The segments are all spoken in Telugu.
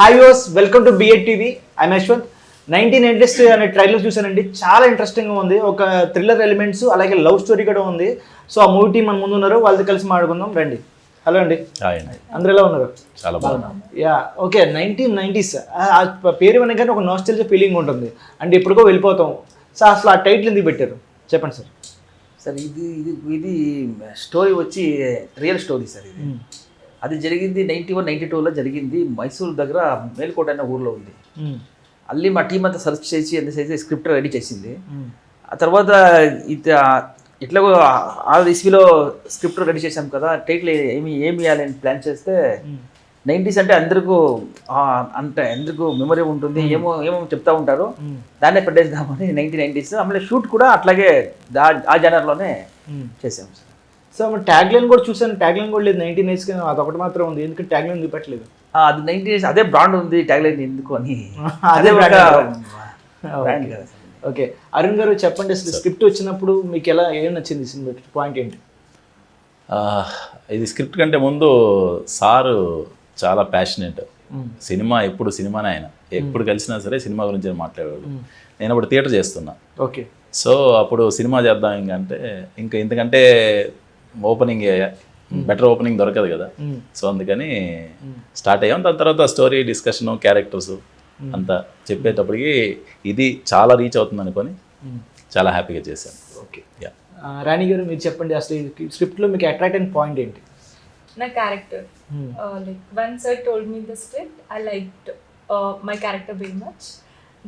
హాయ్ యోస్ welcome to B Ed TV. I'm Yashwant. 1990s అనే ట్రైలర్ చూసానండి, చాలా ఇంట్రెస్టింగ్గా ఉంది. ఒక థ్రిల్లర్ ఎలిమెంట్స్ అలాగే లవ్ స్టోరీ కూడా ఉంది. సో ఆ మూవీ టీం మన ముందు ఉన్నారు, వాళ్ళతో కలిసి మాట్లాడుకుందాం రండి. హలో అండి, అందరూ ఎలా ఉన్నారు? చాలా బాగున్నాం. Yeah okay. 1990s ఆ పేరు వెనకనే ఒక నాస్టాల్జియా ఫీలింగ్ ఉంటుంది, అంటే ఎప్పుడుకో వెళ్ళిపోతాం. సో అసలు ఆ టైటిల్ ఎందుకు పెట్టారు చెప్పండి సార్. సార్ ఇది స్టోరీ వచ్చి రియల్ స్టోరీ సార్. ఇది అది జరిగింది 91-92లో జరిగింది. మైసూరు దగ్గర మేల్కోట అనే ఊర్లో ఉంది. అల్లి మా టీం అంతా సెర్చ్ చేసి ఎంత స్క్రిప్ట్ రెడీ చేసింది. ఆ తర్వాత ఇట్లా ఆ ఇస్వీలో స్క్రిప్ట్ రెడీ చేసాం కదా, టైటిల్ ఏమి ఇవ్వాలని ప్లాన్ చేస్తే 90s అంటే అందరికీ మెమరీ ఉంటుంది, ఏమో చెప్తా ఉంటారు, దాన్నే పెట్టేద్దామని 1990s. ఆమె షూట్ కూడా అట్లాగే ఆ జనర్లోనే చేసాం సార్. సో ట్యాగ్ లైన్ కూడా చూసాను, ట్యాగ్ లైన్ కూడా లేదు 1990s, అదొకటి మాత్రం ఉంది. ఎందుకంటే ట్యాగ్ లైన్ చూపెట్టలేదు. అది 90s అదే బ్రాండ్ ఉంది, ట్యాగ్ లైన్ ఎందుకు అని అదే బ్రాండ్ కదా. ఓకే, అరుణ్ గారు చెప్పండి, అసలు స్క్రిప్ట్ వచ్చినప్పుడు మీకు ఏం నచ్చింది? సినిమా పాయింట్ ఏంటి? ఇది స్క్రిప్ట్ కంటే ముందు సారు చాలా ప్యాషనేట్. సినిమా ఎప్పుడు సినిమానే, ఆయన ఎప్పుడు కలిసినా సరే సినిమా గురించి మాట్లాడేవాడు. నేను అప్పుడు థియేటర్ చేస్తున్నా. ఓకే. సో అప్పుడు సినిమా చేద్దాం ఇంకా ఇంతకంటే ఓపెనింగ్ బెటర్ ఓపెనింగ్ దొరకదు కదా. సో అందుకని స్టార్ట్ అయ్యాం. దాని తర్వాత స్టోరీ డిస్కషన్, క్యారెక్టర్స్ అంతా చెప్పేటప్పటికి ఇది చాలా రీచ్ అవుతుంది అనుకొని చాలా హ్యాపీగా చేశాను. ఓకే. రాణి గారు మీరు చెప్పండి, అసలు ఈ స్క్రిప్ట్లో మీకు అట్రాక్ట్ అయిన పాయింట్ ఏంటి? నా character. Like once I told me the script, I liked my character very much.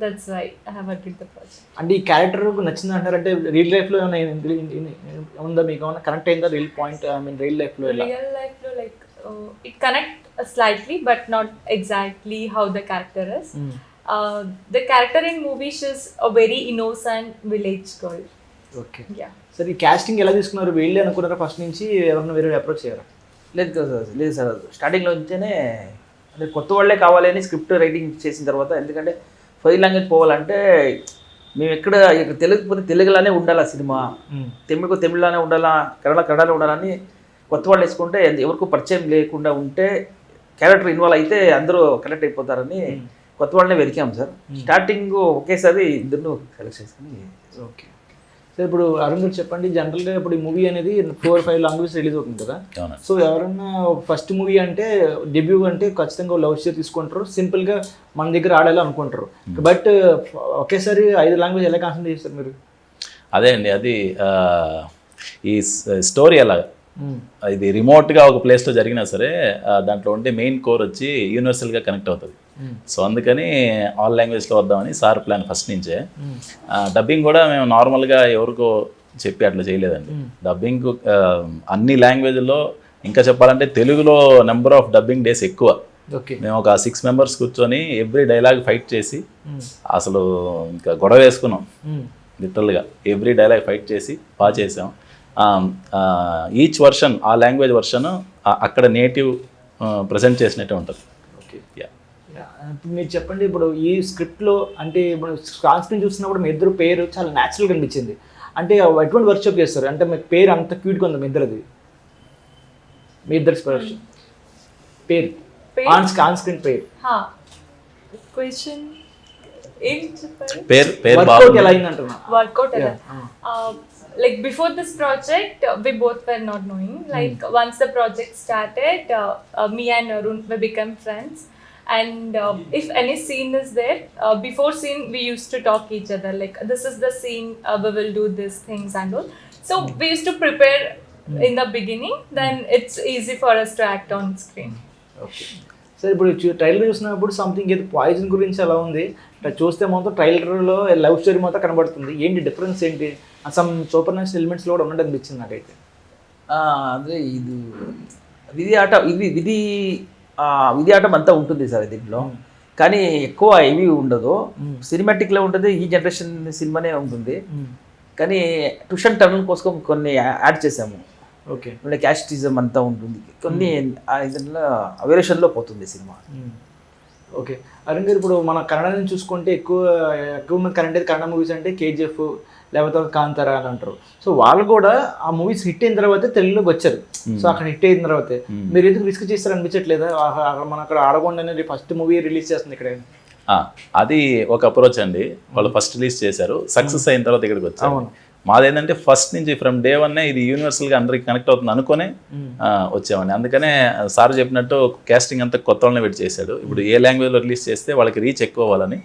That's why I have agreed the project. అంటే ఈ క్యారెక్టర్ నచ్చింది అంటారు, అంటే రియల్ లైఫ్లో ఏమైనా ఉందా మీకు? ఏమైనా కనెక్ట్ అయిందా real point? I mean real లైఫ్లో Like it connect slightly but not exactly how the character is. The character in movie, she's a very innocent village girl. Okay. Yeah. సరే, ఈ కాస్టింగ్ ఎలా తీసుకున్నారు? వీళ్ళే అనుకున్నారా ఫస్ట్ నుంచి, ఎవరైనా వేరే అప్రోచ్ చేయరా? లేదు సార్, స్టార్టింగ్లో నుంచేనే అంటే కొత్త వాళ్ళే కావాలని స్క్రిప్ట్ రైటింగ్ చేసిన తర్వాత, ఎందుకంటే ఫైల్ లాంగ్వేజ్ పోవాలంటే మేము ఇక్కడ తెలుగు పోతే తెలుగులానే ఉండాలా, సినిమా తమిళ్లోనే ఉండాలా, కన్నడలో ఉండాలని కొత్త వాళ్ళు వేసుకుంటే ఎవరికి పరిచయం లేకుండా ఉంటే క్యారెక్టర్ ఇన్వాల్వ్ అయితే అందరూ కనెక్ట్ అయిపోతారని కొత్త వాళ్ళనే వెతికాం సార్. స్టార్టింగ్ ఒకేసారి ఇద్దరు సెలెక్ట్ చేసుకుని. ఓకే. సో ఇప్పుడు అరుణ్ గారు చెప్పండి, జనరల్గా ఇప్పుడు ఈ మూవీ అనేది 4-5 లాంగ్వేజ్ రిలీజ్ అవుతుంది కదా. సో ఎవరన్నా ఫస్ట్ మూవీ అంటే డెబ్యూ అంటే ఖచ్చితంగా లవ్ స్టోరీ తీసుకుంటారు, సింపుల్గా మన దగ్గర ఆడాలి అనుకుంటారు. బట్ ఒకేసారి 5 లాంగ్వేజ్ ఎలా కాన్సన్ట్రేట్ చేస్తారు మీరు? అదే అండి, అది ఈ స్టోరీ అలా ఇది రిమోట్గా ఒక ప్లేస్లో జరిగినా సరే దాంట్లో ఉండే మెయిన్ కోర్ వచ్చి యూనివర్సల్గా కనెక్ట్ అవుతుంది. సో అందుకని ఆల్ లాంగ్వేజ్లో వద్దామని సార్ ప్లాన్ ఫస్ట్ నుంచే. డబ్బింగ్ కూడా మేము నార్మల్గా ఎవరికో చెప్పి అట్లా చేయలేదండి. డబ్బింగ్ అన్ని లాంగ్వేజ్లో, ఇంకా చెప్పాలంటే తెలుగులో నెంబర్ ఆఫ్ డబ్బింగ్ డేస్ ఎక్కువ. మేము ఒక 6 మెంబర్స్ కూర్చొని ఎవ్రీ డైలాగ్ ఫైట్ చేసి అసలు ఇంకా గొడవ వేసుకున్నాం లిటరల్గా. ఎవ్రీ డైలాగ్ ఫైట్ చేసి బాగా చేసాం. ఈచ్ వర్షన్, ఆ లాంగ్వేజ్ వర్షన్ అక్కడ నేటివ్ ప్రజెంట్ చేసినట్టే ఉంటుంది. ఓకే. మీరు చెప్పండి, ఇప్పుడు ఈ స్క్రిప్ట్లో అంటే ఇప్పుడు స్క్రీన్ చూస్తున్నప్పుడు మీ ఇద్దరు పేరు చాలా న్యాచురల్గా అనిపించింది. అంటే ఎటువంటి వర్క్షాప్ చేస్తారు? అంటే మీ పేరు అంత క్యూట్గా ఉంది మీ ఇద్దరిది, మీ ఇద్దరు పేరు ఆన్ స్క్రీన్ పేరు క్వశ్చన్ ఏం చెప్పారు? పేరు వర్కౌట్ ఎలా అయింది అంటున్నా? Workout like before this project we both were not knowing. Like once the project started, me and Arun we became friends, and if any scene is there, before scene we used to talk each other like this is the scene, we will do these things and all. So we used to prepare in the beginning, then it's easy for us to act on screen. Okay. సరే, ఇప్పుడు ట్రైలర్ చూసినప్పుడు సంథింగ్ ఏదో పాయిజన్ గురించి అలా ఉంది, చూస్తే మొత్తం ట్రైలర్లో లవ్ స్టోరీ మొత్తం కనబడుతుంది. ఏంటి డిఫరెన్స్ ఏంటి? సమ్ సూపర్ న్యాచురల్ ఎలిమెంట్స్లో కూడా ఉన్నట్టు అనిపించింది నాకైతే. అదే ఇది విధి ఆటం అంతా ఉంటుంది సార్ దీంట్లో, కానీ ఎక్కువ ఇవి ఉండదు, సినిమాటిక్లో ఉంటుంది. ఈ జనరేషన్ సినిమానే ఉంటుంది, కానీ ట్విస్ట్ టర్న్ కోసం కొన్ని యాడ్ చేసాము. ఓకే. అంటే క్యాస్టిజం అంతా ఉంటుంది, కొన్ని ఇదిలో అవేరేషన్లో పోతుంది సినిమా. ఓకే. అరుణ్ గారు, ఇప్పుడు మన కన్నడ నుంచి చూసుకుంటే ఎక్కువ మంది కన్నడ మూవీస్ అంటే KGF, లేకపోతే కాంతారా అని అంటారు. సో వాళ్ళు కూడా ఆ మూవీస్ హిట్ అయిన తర్వాతే తెలుగులోకి వచ్చారు. సో అక్కడ హిట్ అయిన తర్వాతే మీరు ఎందుకు రిస్క్ చేస్తారు అనిపించట్లేదా? మనం అక్కడ ఆడకుండా ఫస్ట్ మూవీ రిలీజ్ చేస్తుంది ఇక్కడ. అది ఒక అప్రోచ్ అండి. వాళ్ళు ఫస్ట్ రిలీజ్ చేశారు, సక్సెస్ అయిన తర్వాత ఇక్కడికి వచ్చారు. అవును. మాదేంటంటే ఫస్ట్ నుంచి ఫ్రమ్ డే వన్ ఇది యూనివర్సల్గా అందరికి కనెక్ట్ అవుతుంది అనుకునే వచ్చామండి. అందుకనే సార్ చెప్పినట్టు కాస్టింగ్ అంతా కొత్త వాళ్ళని పెట్టి చేశాడు. ఇప్పుడు ఏ లాంగ్వేజ్లో రిలీజ్ చేస్తే వాళ్ళకి రీచ్ ఎక్కువ అవ్వాలని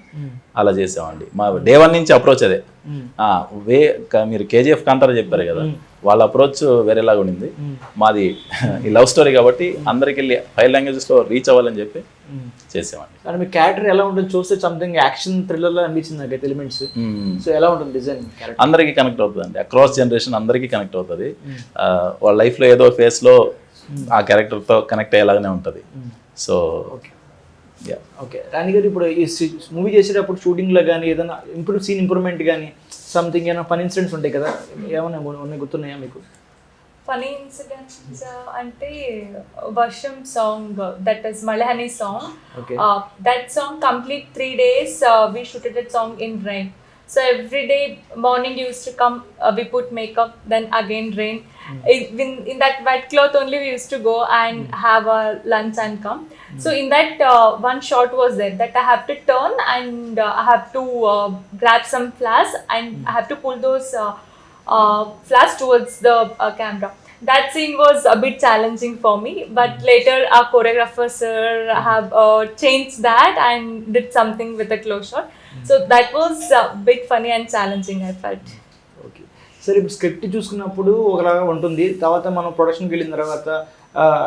అలా చేసామండి. మా డే వన్ నుంచి అప్రోచ్ అదే. మీరు కేజీఎఫ్ కాంతారా చెప్పారు కదా, వాళ్ళ అప్రోచ్ వేరేలాగా ఉండింది. మాది ఈ లవ్ స్టోరీ కాబట్టి అందరికి వెళ్ళి 5 లాంగ్వేజెస్లో రీచ్ అవ్వాలని చెప్పి చేసామండి. కానీ మీ క్యారెక్టర్ ఎలా ఉంటుంది చూస్తే సంథింగ్ యాక్షన్ థ్రిల్లర్లో అనిపించింది నాకు ఎలిమెంట్స్. సో ఎలా ఉంటుంది డిజైన్? అందరికీ కనెక్ట్ అవుతుంది అండి, అక్రాస్ జనరేషన్ అందరికీ కనెక్ట్ అవుతుంది. వాళ్ళ లైఫ్లో ఏదో ఫేస్లో ఆ క్యారెక్టర్తో కనెక్ట్ అయ్యేలాగానే ఉంటుంది. సో ఓకే రాణి గారు, ఇప్పుడు ఈ మూవీ చేసేటప్పుడు షూటింగ్లో కానీ ఏదైనా సీన్ ఇంప్రూవ్మెంట్ కానీ సంథింగ్ ఏమైనా ఫన్ ఇన్సిడెంట్స్ ఉంటాయి కదా, ఏమైనా ఉన్నాయి గుర్తున్నాయా మీకు? ఫనీ ఇన్సిడెంట్స్ అంటే వర్షం song, that is Malayali song. That song complete 3 days we shooted that song in rain. So every day morning used to come, we put makeup, then again rain. In that wet cloth only we used to go and have our lunch and come. So in that one shot was there that I have to turn and I have to grab some flash and I have to pull those flash towards the camera. That scene was a bit challenging for me, but later our choreographer sir have changed that and did something with a close shot. So that was a bit funny and challenging, I felt. Okay సరే, ఇప్పుడు స్క్రిప్ట్ చూసుకున్నప్పుడు ఒకలాగా ఉంటుంది, తర్వాత మనం ప్రొడక్షన్కి వెళ్ళిన తర్వాత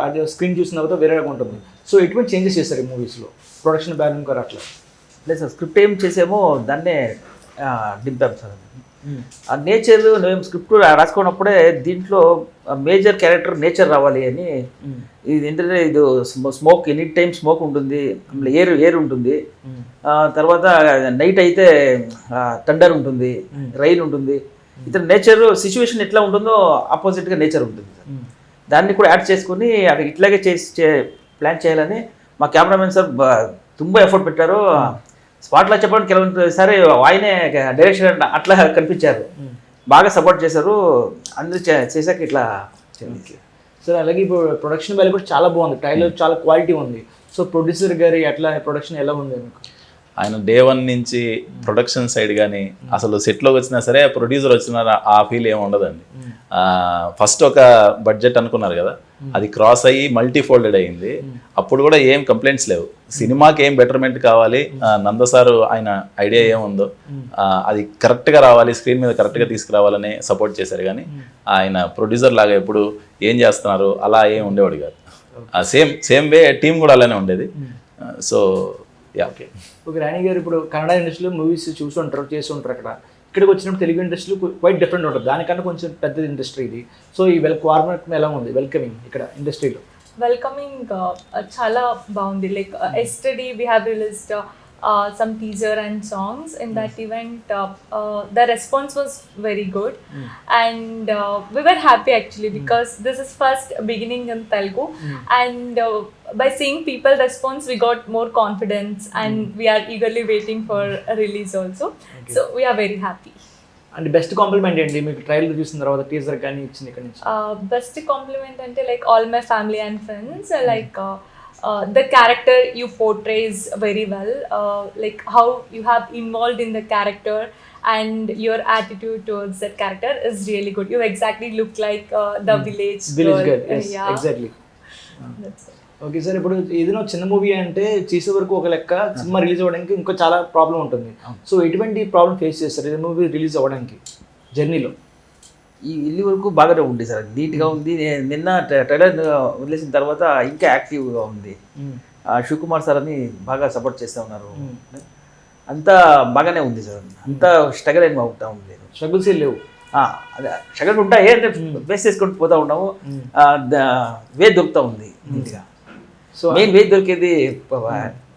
అది స్క్రీన్ చూసిన తర్వాత వేరేలాగా ఉంటుంది. సో ఎటువంటి చేంజెస్ చేస్తారు ఈ మూవీస్లో ప్రొడక్షన్ బ్యాలెన్స్ గారు అట్లా? లేదు సార్, స్క్రిప్ట్ ఏం చేసామో దాన్నే దింపాం సార్. ఆ నేచర్ మేము స్క్రిప్ట్ రాసుకున్నప్పుడే దీంట్లో మేజర్ క్యారెక్టర్ నేచర్ రావాలి అని. ఇది ఏంటంటే ఇది స్మోక్, ఎనీ టైం స్మోక్ ఉంటుంది, ఎయిర్ ఉంటుంది, తర్వాత నైట్ అయితే థండర్ ఉంటుంది, రైన్ ఉంటుంది. ఇతర నేచర్ సిచ్యువేషన్ ఎట్లా ఉంటుందో ఆపోజిట్గా నేచర్ ఉంటుంది సార్. దాన్ని కూడా యాడ్ చేసుకుని అక్కడ ఇట్లాగే ప్లాన్ చేయాలని మా కెమెరామెన్ సార్ ತುಂಬ ఎఫర్ట్ పెట్టారు. స్పాట్లో చెప్పడానికి ಕೆಲವೊಂದುసారి ఆయనే డైరెక్షన్ అట్లా కనిపించారు, బాగా సపోర్ట్ చేశారు. అందరూ చేశాక ఇట్లా. సరే, అలాగే ఇప్పుడు ప్రొడక్షన్ వాల్యూ కూడా చాలా బాగుంది, ట్రైలర్ చాలా క్వాలిటీ ఉంది. సో ప్రొడ్యూసర్ గారి అట్లా ప్రొడక్షన్ ఎలా ఉంది మీకు? ఆయన డే వన్ నుంచి ప్రొడక్షన్ సైడ్ కానీ అసలు సెట్లోకి వచ్చినా సరే ప్రొడ్యూసర్ వచ్చిన ఆ ఫీల్ ఏమి ఉండదండి. ఫస్ట్ ఒక బడ్జెట్ అనుకున్నారు కదా, అది క్రాస్ అయ్యి మల్టీ ఫోల్డెడ్ అయ్యింది. అప్పుడు కూడా ఏం కంప్లైంట్స్ లేవు. సినిమాకి ఏం బెటర్మెంట్ కావాలి, నందసారు ఆయన ఐడియా ఏముందో అది కరెక్ట్గా రావాలి, స్క్రీన్ మీద కరెక్ట్గా తీసుకురావాలని సపోర్ట్ చేశారు. కానీ ఆయన ప్రొడ్యూసర్ లాగా ఎప్పుడు ఏం చేస్తున్నారు అలా ఏం ఉండేవాడు కాదు. సేమ్ వే టీం కూడా అలానే ఉండేది. సో ఓకే ఓకే రాణి గారు, ఇప్పుడు కన్నడ ఇండస్ట్రీలో మూవీస్ చూస్తుంటారు, చేస్తుంటారు. ఇక్కడికి వచ్చినప్పుడు తెలుగు ఇండస్ట్రీలో క్వైట్ డిఫరెంట్ ఉంటుంది, దానికన్నా కొంచెం పెద్ద ఇండస్ట్రీ ఇది. సో ఈ వార్మర్ ఎలా ఉంది వెల్కమింగ్ ఇక్కడ ఇండస్ట్రీలో? వెల్కమింగ్ చాలా బాగుంది. Like yesterday we have released some teaser and songs in that event. The response was very good and we were happy actually because this is first beginning in Telugu and by seeing people response we got more confidence and we are eagerly waiting for a release also. So we are very happy. And best compliment ఏంటి మీకు ట్రైలర్ చూసిన తర్వాత, టీజర్ కానీ ఇచ్చింది ఇక్కడ నుంచి? బెస్ట్ కాంప్లిమెంట్ అంటే like all my family and friends, like the character you portray is very well, like how you have involved in the character and your attitude towards that character is really good. You exactly look like the village girl. Yes, yeah, exactly. that's it. Okay sir, ఇప్పుడు ఏదైనా చిన్న మూవీ అంటే చేసే వరకు ఒక లెక్క, సినిమా రిలీజ్ అవ్వడానికి ఇంకో చాలా ప్రాబ్లం ఉంటుంది. సో ఎటువంటి ప్రాబ్లం ఫేస్ చేస్తారు ఈ మూవీ రిలీజ్ అవ్వడానికి జర్నీలో? ఈ వెళ్ళి వరకు బాగానే ఉంది సార్, నీట్గా ఉంది. నిన్న ట్రైలర్ వదిలేసిన తర్వాత ఇంకా యాక్టివ్గా ఉంది. శివకుమార్ సార్ అని బాగా సపోర్ట్ చేస్తూ ఉన్నారు. అంతా బాగానే ఉంది సార్, అంతా స్ట్రగల్ ఏమి అవుతా ఉంది. స్ట్రగుల్స్ ఏం లేవు? అదే స్ట్రగల్ ఉంటాయి అంటే ఫేస్ చేసుకుంటూ పోతూ ఉన్నాము. వే దొరుకుతూ ఉంది నీట్గా. సో మెయిన్ వే దొరికేది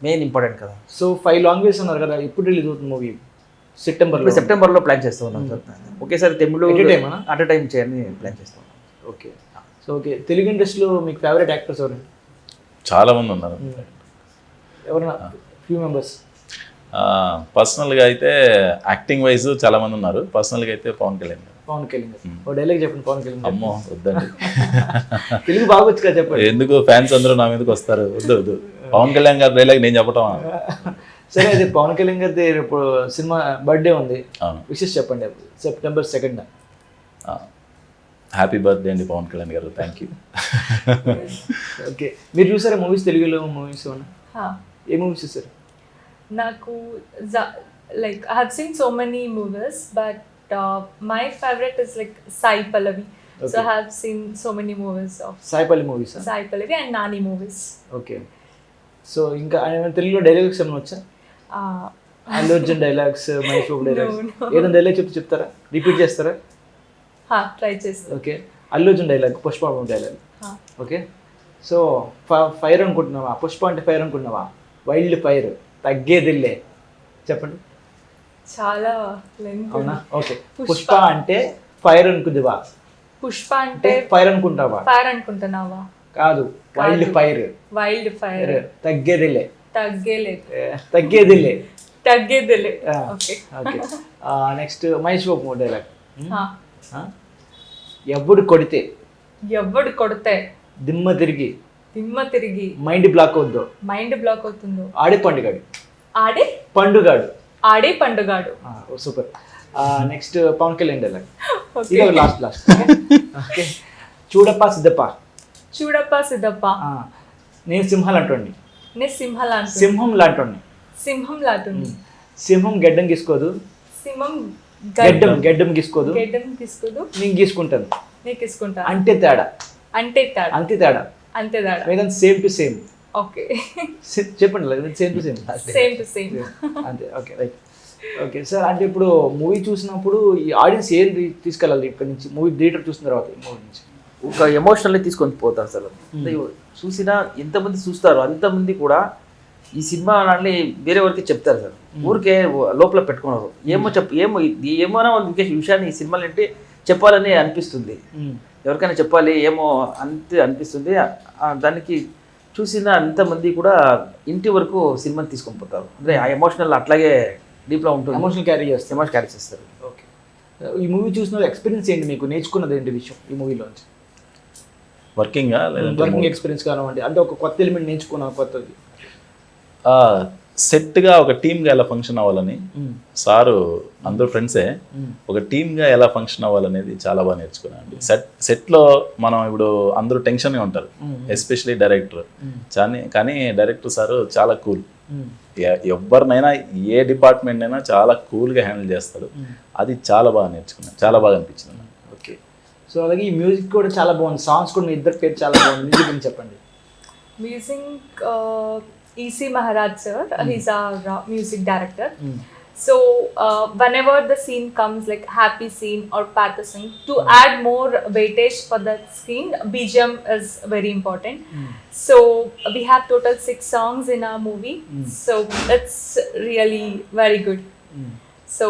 మెయిన్ ఇంపార్టెంట్ కదా. సో 5 లాంగ్వేజ్ ఉన్నారు కదా, ఎప్పుడు రిలీజ్ అవుతుంది మూవీ? సెప్టెంబర్లో ప్లాన్ చేస్తూ ఉన్నాం సార్. ఒకేసారి తమిళ అట్ టైం చేయాలని ప్లాన్ చేస్తూ ఉన్నాం. ఓకే. సో ఓకే, తెలుగు ఇండస్ట్రీలో మీకు ఫేవరెట్ యాక్టర్స్ ఎవరు? చాలా మంది ఉన్నారు. ఎవరైనా ఫ్యూ మెంబర్స్? పర్సనల్గా అయితే యాక్టింగ్ వైజ్ చాలా మంది ఉన్నారు. పర్సనల్గా అయితే పవన్ కళ్యాణ్ గారు. పవన్ కళ్యాణ్ గారు ఓ డైలాగ్ చెప్పండి పవన్ కళ్యాణ్ గారు. అమ్మో వద్దండి, తెలుగు బాగొచ్చు కదా చెప్పండి. ఎందుకు ఫ్యాన్స్ అందరూ నా మీదకి వస్తారు, వద్దు వద్దు. పవన్ కళ్యాణ్ గారి డైలాగ్ నేను చెప్పటం. సరే అది పవన్ కళ్యాణ్ గారిది ఇప్పుడు సినిమా బర్త్డే ఉంది, అవును, విషెస్ చెప్పండి. September 2nd. హ్యాపీ బర్త్డే అండి పవన్ కళ్యాణ్ గారు. Thank you. ఓకే, మీరు చూసారా మూవీస్, తెలుగులో మూవీస్ ఏమన్నా? Huh. ఏ మూవీస్ చూసారు? Naku, like I have seen so many movies, but my favorite is like Sai Pallavi. So Okay. I have seen so many movies of Sai Pallavi movies. Sai Pallavi and Nani movies. Okay, so ఇంకా ఆయన తెలుగులో డైలాగ్స్ ఏమైనా వచ్చా? Uh, Allu Arjun dialogues, Mahesh Babu dialogues, No. ఏదైనా డైలాగ్ చెప్తారా? రిపీట్ చేస్తారా? try chestha. Okay, Allu Arjun dialogue, Pushpa dialogue. Okay, so fire అనుకుంటున్నావా? పుష్ప అంటే ఫైర్ అనుకుంటున్నావా? వైల్డ్ ఫైర్, తగ్గేదిల్లే, చెప్పండి. Chala length. అవునా? ఓకే, పుష్ప. పుష్ప అంటే ఫైర్ అనుకుందివా? Pushpa అంటే ante ఫైర్ అనుకుంటావా? fire అనుకుంటున్నావా? కాదు, వైల్డ్ కాదు. Fire, Wild fire. తగ్గేదిల్లే, తగ్గేలేదు. తగ్గేదిల్లే. తగ్గేదిలే. ఆ, okay. Okay. Next Mahesh Babu dialogue. Huh. ఎవ్వడు కొడితే ఎవడు కొడితే దిమ్మ తిరిగి దిమ్మ తిరిగి మైండ్ బ్లాక్ అవుద్దో మైండ్ బ్లాక్ అవుతుందో ఆడే పండుగాడు. ఆడే పండుగాడు. ఆడే పండుగాడు. Super. Next Pawan Kalyan dialogue. Okay. ఇది లాస్ట్ ఓకే, చూడప్ప సిద్ధప్ప. చూడప్ప సిద్ధప్ప. నేను సింహాలు అంటోండి, నే సింహలాంటి. సింహం లాంటోండి. సింహం లాంటి. సింహం గడ్డం గీసుకోదు, సింహం గడ్డం గీసుకోదు, గడ్డం తీసుకోదు, నేను గీసుకుంటాను. నీకు తీసుకుంటా. అంటే తేడా, అంటే తేడా. అంతే తేడా. అంతే తేడా. లేదా సేమ్ టు సేమ్. ఓకే. చెప్పండి, same to same. Same to same. అంతే. Okay, right. ఓకే సార్, అంటే ఇప్పుడు మూవీ చూసినప్పుడు ఈ ఆడియన్స్ ఏం తీసుకెళ్ళాలి ఇక్కడ నుంచి? మూవీ థియేటర్ చూసిన తర్వాత ఈ మూవీ నుంచి ఒక ఎమోషనల్లీ తీసుకొని పోతారు సార్. అంటే చూసినా ఎంతమంది చూస్తారు అంతమంది కూడా ఈ సినిమా అన్ని వేరే వరకు చెప్తారు సార్. ఊరికే లోపల పెట్టుకున్నారు. ఏమోనా విషయాన్ని ఈ సినిమాలు అంటే చెప్పాలని అనిపిస్తుంది. ఎవరికైనా చెప్పాలి ఏమో అంతే అనిపిస్తుంది. దానికి చూసిన అంతమంది కూడా ఇంటి వరకు సినిమాని తీసుకొని పోతారు. అంటే ఆ ఎమోషనల్ అట్లాగే డీప్లో ఉంటుంది. ఎమోషనల్ క్యారీ చేస్తారు. ఎమోషన్ క్యారీ చేస్తారు. ఓకే, ఈ మూవీ చూసిన ఎక్స్పీరియన్స్ ఏంటి, మీకు నేర్చుకున్నది ఏంటి విషయం ఈ మూవీలోంచి? వర్కింగా లేదంటే వర్కింగ్ ఎక్స్పీరియన్స్ కానివ్వండి, అంటే ఒక కొత్త ఎలిమెంట్ నేర్చుకున్నా, కొత్తది. సెట్గా ఒక టీమ్గా ఎలా ఫంక్షన్ అవ్వాలని సారు, అందరూ ఫ్రెండ్సే, ఒక టీమ్గా ఎలా ఫంక్షన్ అవ్వాలనేది చాలా బాగా నేర్చుకున్నాను అండి. సెట్లో మనం ఇప్పుడు అందరూ టెన్షన్గా ఉంటారు, ఎస్పెషలీ డైరెక్టర్. కానీ డైరెక్టర్ సారు చాలా కూల్. ఎవరినైనా ఏ డిపార్ట్మెంట్ అయినా చాలా కూల్గా హ్యాండిల్ చేస్తాడు. అది చాలా బాగా నేర్చుకున్నాను, చాలా బాగా అనిపించింది. ఓకే, సో అలాగే ఈ మ్యూజిక్ కూడా చాలా బాగుంది, సాంగ్స్ కూడా మీ ఇద్దరు పేరు చాలా బాగుంది. మ్యూజిక్ గురించి చెప్పండి. Music E.C. Maharaj sir, he's our music director. So whenever the scene comes, like happy scene or pathos scene, to add more weightage for that scene, BGM is very important. So we have total 6 songs in our movie. So it's really very good. So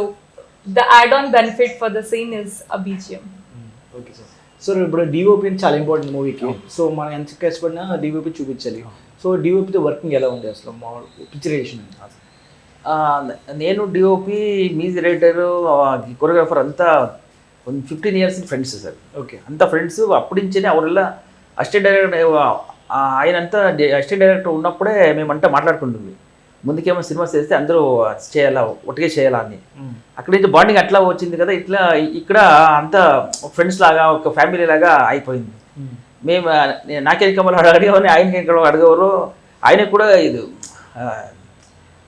the add-on benefit for the scene is a BGM. Okay sir. So ఇప్పుడు డిఓపి చాలా ఇంపార్టెంట్ మూవీకి. సో మనం ఎంత కష్టపడినా డిఓపి చూపించాలి. సో డిఓపితో వర్కింగ్ ఎలా ఉంది అసలు, పిక్చరైజేషన్? నేను డిఓపి, మ్యూజిక్ డైరెక్టర్, కొరియోగ్రాఫర్ అంతా 15 years ఫ్రెండ్స్ సార్. ఓకే, అంత ఫ్రెండ్స్. అప్పటి నుంచేనే అవరెల్లా అసిస్టెంట్ డైరెక్టర్, ఆయనంతా అసిస్టెంట్ డైరెక్టర్ ఉన్నప్పుడే మేమంతా మాట్లాడుకుంటుంది. ముందుకేమో సినిమా చేస్తే అందరూ చేయాలా, ఒట్టుగా చేయాలా అని. అక్కడి నుంచి బాండింగ్ అట్లా వచ్చింది కదా. ఇట్లా ఇక్కడ అంతా ఫ్రెండ్స్ లాగా, ఒక ఫ్యామిలీ లాగా అయిపోయింది. మేము నాకే కమలు అడిగేవారు, ఆయనకి అడిగేవారు. ఆయన కూడా ఇది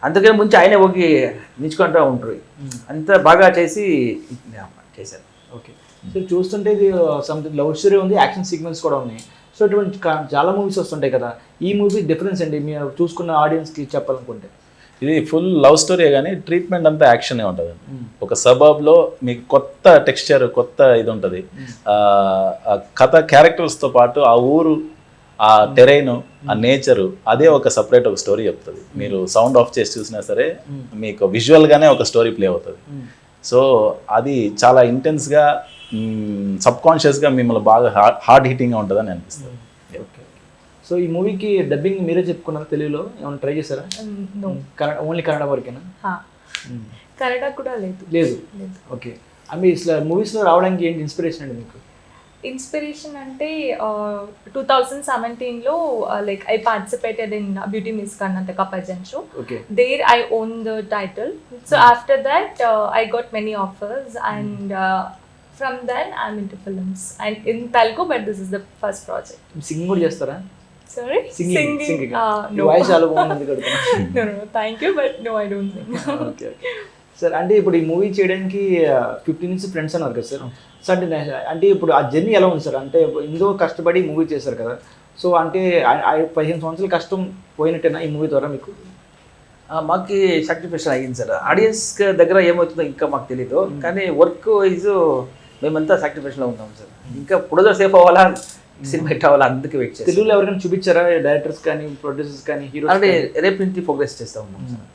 అందుకని ముందు ఆయనే పోగి నిల్చుకుంటూ ఉంటారు. అంత బాగా చేసి చేశారు. ఓకే, సో చూస్తుంటే ఇది సంథింగ్ లవ్ స్టోరీ ఉంది, యాక్షన్ సీక్వెన్స్ కూడా ఉన్నాయి. సో ఇటువంటి చాలా మూవీస్ వస్తుంటాయి కదా, ఈ మూవీ డిఫరెన్స్ అండి మీరు చూసుకున్న ఆడియన్స్కి చెప్పాలనుకుంటే? ఇది ఫుల్ లవ్ స్టోరీ, కానీ ట్రీట్మెంట్ అంతా యాక్షనే ఉంటుంది. ఒక సబర్బ్లో మీకు కొత్త టెక్స్చర్, కొత్త ఇది ఉంటుంది. కథ క్యారెక్టర్స్తో పాటు ఆ ఊరు, ఆ టెరైన్, ఆ నేచరు, అదే ఒక సపరేట్ ఒక స్టోరీ చెప్తుంది. మీరు సౌండ్ ఆఫ్ చేసి చూసినా సరే మీకు విజువల్గానే ఒక స్టోరీ ప్లే అవుతుంది. సో అది చాలా ఇంటెన్స్గా, సబ్కాన్షియస్గా మిమ్మల్ని బాగా హార్డ్ హిట్టింగ్గా ఉంటుందని అనిపిస్తుంది. ఓకే, సో ఈ మూవీకి డబ్బింగ్ మీరే చెప్పుకున్నారు తెలుగులో ఏమైనా ట్రై చేశారా? No. కన్నడ, ఓన్లీ కన్నడ వరకేనా? కన్నడ కూడా లేదు. లేదు. ఓకే. మీ మూవీస్లో రావడానికి ఏంటి ఇన్స్పిరేషన్ అండి మీకు? ఇన్స్పిరేషన్ అంటే 2017లో like I participated in beauty miss Karnataka pageant show. Okay. There I own the title. So after that I got many offers and from then I'm into films and in Telugu, but this is the first project. Singing కూడా చేస్తారా? Sorry? సింగింగ్. No. వాయిస్ చాలా బాగుంది కడుతున్నా. No, thank you, but no, I don't sing. Okay. Sir అంటే ఇప్పుడు ఈ మూవీ చేయడానికి 15 నుంచి ఫ్రెండ్స్ అన్నారు కదా సార్. సో అంటే ఇప్పుడు ఆ జర్నీ ఎలా ఉంది సార్? అంటే ఎంతో కష్టపడి మూవీ చేశారు కదా. సో అంటే 15 సంవత్సరాల కష్టం పోయినట్టేనా ఈ మూవీ ద్వారా మీకు? మాకు సాక్రిఫికేషన్ అయ్యింది సార్. ఆడియన్స్ దగ్గర ఏమవుతుందో ఇంకా మాకు తెలీదు, కానీ వర్క్ వైజ్ మేమంతా సాక్రిఫికేషన్లో ఉన్నాం సార్. ఇంకా ప్రొడ్యూసర్ సేఫ్ అవ్వాలా, సినిమా హిట్ అవ్వాలా, అందుకే వెయిట్ చేస్తాం. తెలుగులో ఎవరికైనా చూపించారా డైరెక్టర్స్ కానీ ప్రొడ్యూసర్స్ కానీ హీరోస్? అంటే రేపు నుంచి ప్రోగ్రెస్ చేస్తూ ఉన్నాం సార్.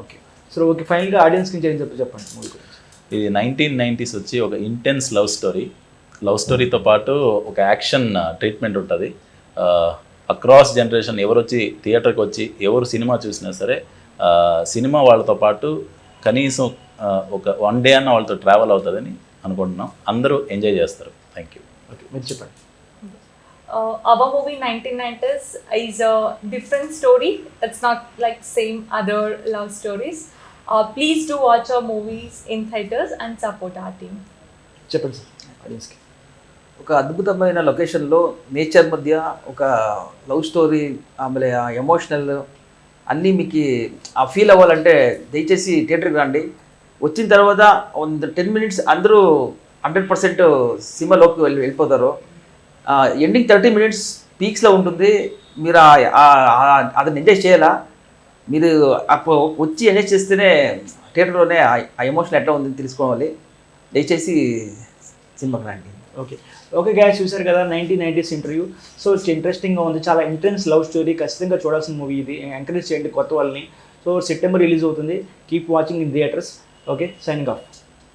ఓకే. సో ఓకే, ఫైనల్గా ఆడియన్స్ నుంచి ఏం చెప్పండి మూవీ గురించి. ఇది 1990s వచ్చి ఒక ఇంటెన్స్ లవ్ స్టోరీతో పాటు ఒక యాక్షన్ ట్రీట్మెంట్ ఉంటుంది. అక్రాస్ జనరేషన్ ఎవరు వచ్చి థియేటర్కి వచ్చి ఎవరు సినిమా చూసినా సరే సినిమా వాళ్ళతో పాటు కనీసం ఒక 1 day అన్న వాళ్ళతో ట్రావెల్ అవుతుందని అనుకుంటున్నాం. అందరూ ఎంజాయ్ చేస్తారు. Thank you. ఓకే, మీరు చెప్పండి. Our movie 1990s is a different story. It's not like same other love stories. Please do watch our movies in theaters and support our team. చెప్పండి సార్ ఆడియన్స్కి. ఒక అద్భుతమైన లొకేషన్లో నేచర్ మధ్య ఒక లవ్ స్టోరీ, ఆమె ఎమోషనల్ అన్నీ మీకు ఆ ఫీల్ అవ్వాలంటే దయచేసి థియేటర్కి రండి. వచ్చిన తర్వాత 10 minutes అందరూ 100% సినిమాలోకి వెళ్ళిపోతారు. ఎండింగ్ 30 minutes పీక్స్లో ఉంటుంది. మీరు అతను ఎంజాయ్ చేయాలా, మీరు అప్పుడు వచ్చి ఎంజాయ్ చేస్తేనే థియేటర్లోనే ఆ ఎమోషన్ ఎట్లా ఉందని తెలుసుకోవాలి. దయచేసి సినిమాకి రండి. ఓకే గ్యాస్, చూసారు కదా 1990s ఇంటర్వ్యూ. సో ఇంట్రెస్టింగ్గా ఉంది, చాలా ఇంటెన్స్ లవ్ స్టోరీ, ఖచ్చితంగా చూడాల్సిన మూవీ ఇది. ఎంకరేజ్ చేయండి కొత్త వాళ్ళని. సో సెప్టెంబర్ రిలీజ్ అవుతుంది. Keep watching in theatres. Okay, signing off.